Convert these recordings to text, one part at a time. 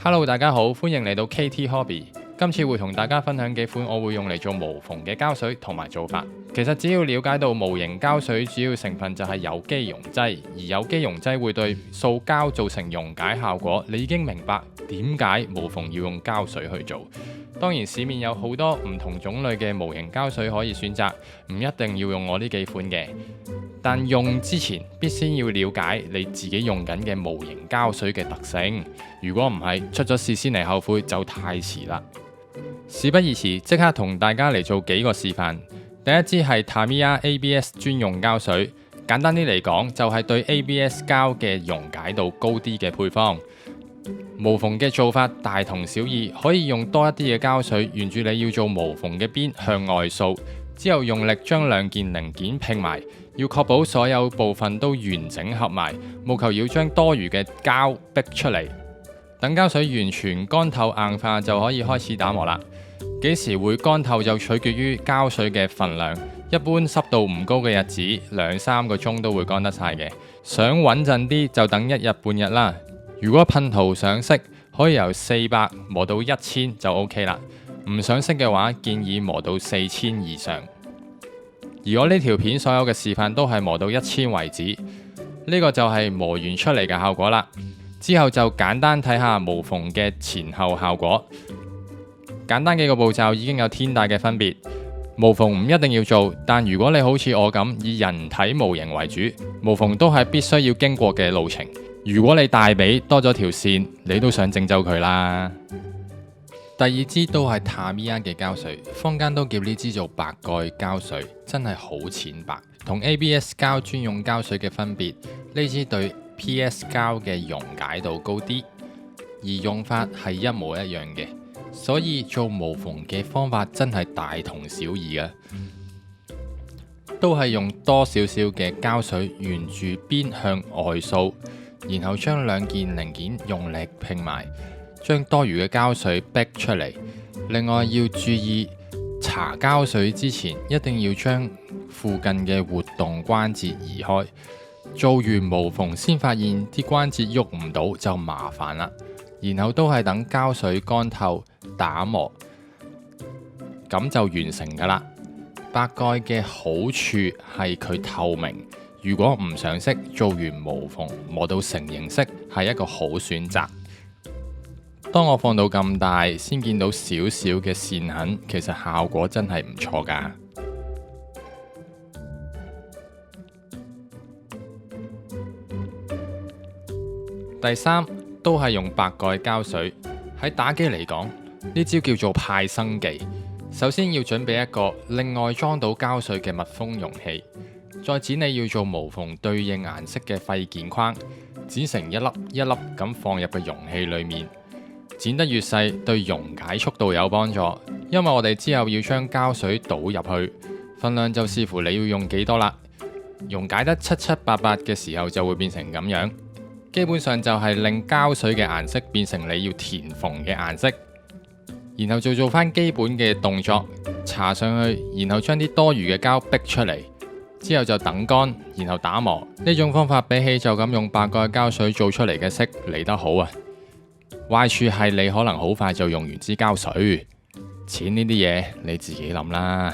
Hello， 大家好，歡迎嚟到 KT Hobby。今次會同大家分享幾款我會用嚟做無縫嘅膠水同埋做法。其實只要了解到無形膠水主要成分就係有機溶劑，而有機溶劑會對塑膠造成溶解效果，你已經明白點解無縫要用膠水去做。當然市面有好多唔同種類嘅無形膠水可以選擇，唔一定要用我呢幾款嘅。但用之前必先要了解你自己用緊嘅無形膠水嘅特性。如果唔係出咗事先嚟後悔就太遲啦。事不宜遲，即刻同大家嚟做幾個示範。第一支係 Tamiya ABS 專用膠水，簡單啲嚟講就係對 ABS 膠嘅溶解度高啲嘅配方。無縫嘅做法大同小異，可以用多一啲嘅膠水，沿住你要做無縫嘅邊向外掃，之後用力將兩件零件拼埋，要確保所有部分都完整合埋，務求要將多餘嘅膠逼出嚟。等膠水完全乾透硬化就可以開始打磨啦。幾時會乾透就取決於膠水嘅份量，一般濕度唔高嘅日子2-3個鐘都會乾得晒嘅。想穩陣啲就等1日半日啦。如果噴塗上色，可以由400磨到1000就 OK 啦。唔上色嘅話，建議磨到4000以上。而我呢條片所有嘅示範都係磨到1000為止，呢個就係磨完出嚟嘅效果啦。之後就簡單睇下無縫嘅前後效果。簡單幾個步驟已經有天大嘅分別。無縫唔一定要做，但如果你好似我咁以人體模型為主，無縫都係必須要經過嘅路程。如果你大髀多咗條線，你都想整走佢啦。第二支都係 Tamiya 嘅膠水，坊間都叫呢支做白蓋膠水，真係好淺白。同 ABS 膠專用膠水嘅分別，呢支對 PS 膠嘅溶解度高啲，而用法係一模一樣嘅，所以做無縫嘅方法真係大同小異嘅。都係用多少少嘅膠水沿住邊向外掃，然後將兩件零件用力拼埋，將多餘嘅膠水逼出嚟。另外要注意，搽膠水之前一定要將附近嘅活動關節移開。做完無縫先發現啲關節喐唔到就麻煩啦。然後都係等膠水乾透打磨，咁就完成噶啦。白蓋嘅好處係佢透明，如果唔上色，做完無縫磨到成型色係一個好選擇。當我放到咁大，先見到少少嘅線痕，其實效果真係唔錯噶。第三都係用白蓋膠水，喺打機嚟講，呢招叫做派生技。首先要準備一個另外裝到膠水嘅密封容器，再剪你要做無縫對應顏色嘅廢件框，剪成一粒一粒咁放入個容器裏面。剪得越細，對溶解速度有幫助，因為我哋之後要將膠水倒入去，份量就視乎你要用幾多啦。溶解得七七八八嘅時候就會變成咁樣。基本上就係令膠水嘅顏色變成你要填縫嘅顏色，然後做翻基本嘅動作，搽上去，然後將啲多餘嘅膠逼出嚟，之後就等乾，然後打磨。呢種方法比起就咁用白蓋膠水做出嚟嘅色嚟得好啊。壞處係你可能好快就用完支膠水，錢呢啲嘢你自己諗啦。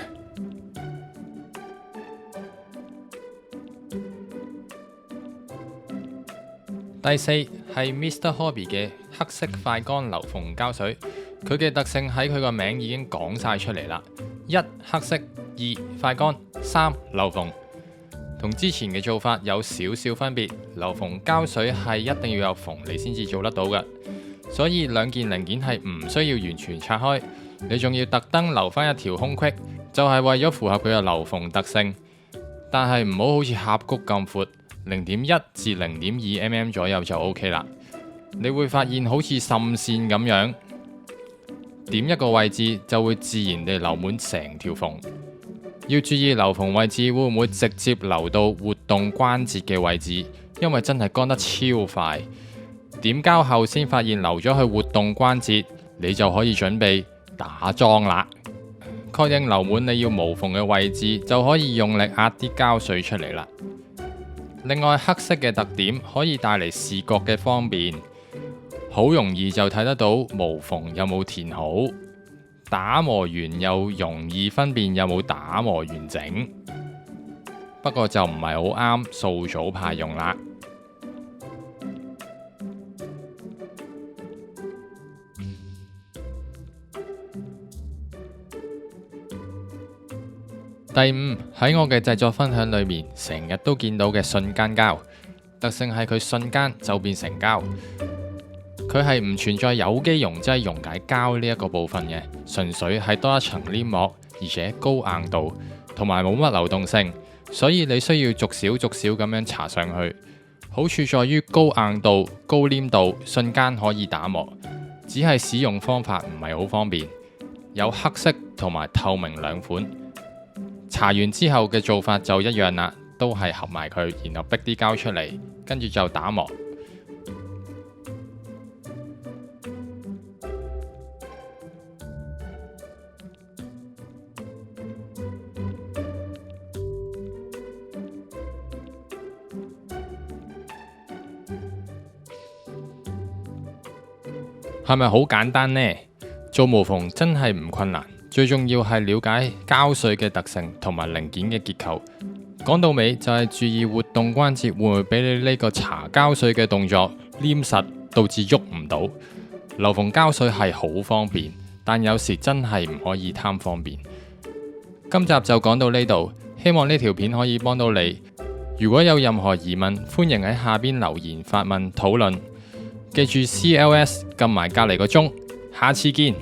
第四係 Mr. Hobby 嘅黑色快乾流縫膠水，佢嘅特性喺佢個名已經講晒出嚟啦。1. 黑色， 2. 快乾， 3. 流縫。同之前嘅做法有少少分別，流縫膠水係一定要有縫你先至做得到嘅，所以兩件零件係唔需要完全拆開，你仲要特登留翻一條空隙，就係為咗符合佢嘅流縫特性。但係唔好好似峽谷咁闊。0.1 至 0.2 mm 左右就 OK 啦。你會發現好似滲線咁樣，點一個位置就會自然地流滿成條縫。要注意流縫位置會唔會直接流到活動關節嘅位置，因為真係乾得超快。點膠後先發現流咗去活動關節，你就可以準備打樁啦。確認流滿你要無縫嘅位置，就可以用力壓啲膠水出嚟啦。另外，黑色嘅特點可以帶嚟視覺嘅方便。好容易就睇得到無縫有冇填好，打磨完又容易分辨有冇打磨完整。不過就唔係好啱素組派用啦。第五，喺我嘅製作分享裏面，成日都見到嘅瞬間膠，特性係佢瞬間就變成膠。佢係唔存在有機溶劑溶解膠呢一個部分嘅，純粹係多一層黏膜，而且高硬度，同埋冇乜流動性，所以你需要逐少逐少咁樣搽上去。好處在於高硬度、高黏度，瞬間可以打磨，只係使用方法唔係好方便。有黑色同埋透明兩款，搽完之後嘅做法就一樣啦，都係合埋佢，然後逼啲膠出嚟，跟住就打磨。係咪好簡單呢？做無縫真係唔困難，最重要係了解膠水嘅特性同埋零件嘅結構。講到尾就係注意活動關節會唔會俾你呢個搽膠水嘅動作黏實，導致喐唔到。留縫膠水係好方便，但有時真係唔可以貪方便。今集就講到呢度，希望呢條片可以幫到你。如果有任何疑問，歡迎喺下邊留言發問討論。記住 CLS 撳埋隔離個鐘，下次見。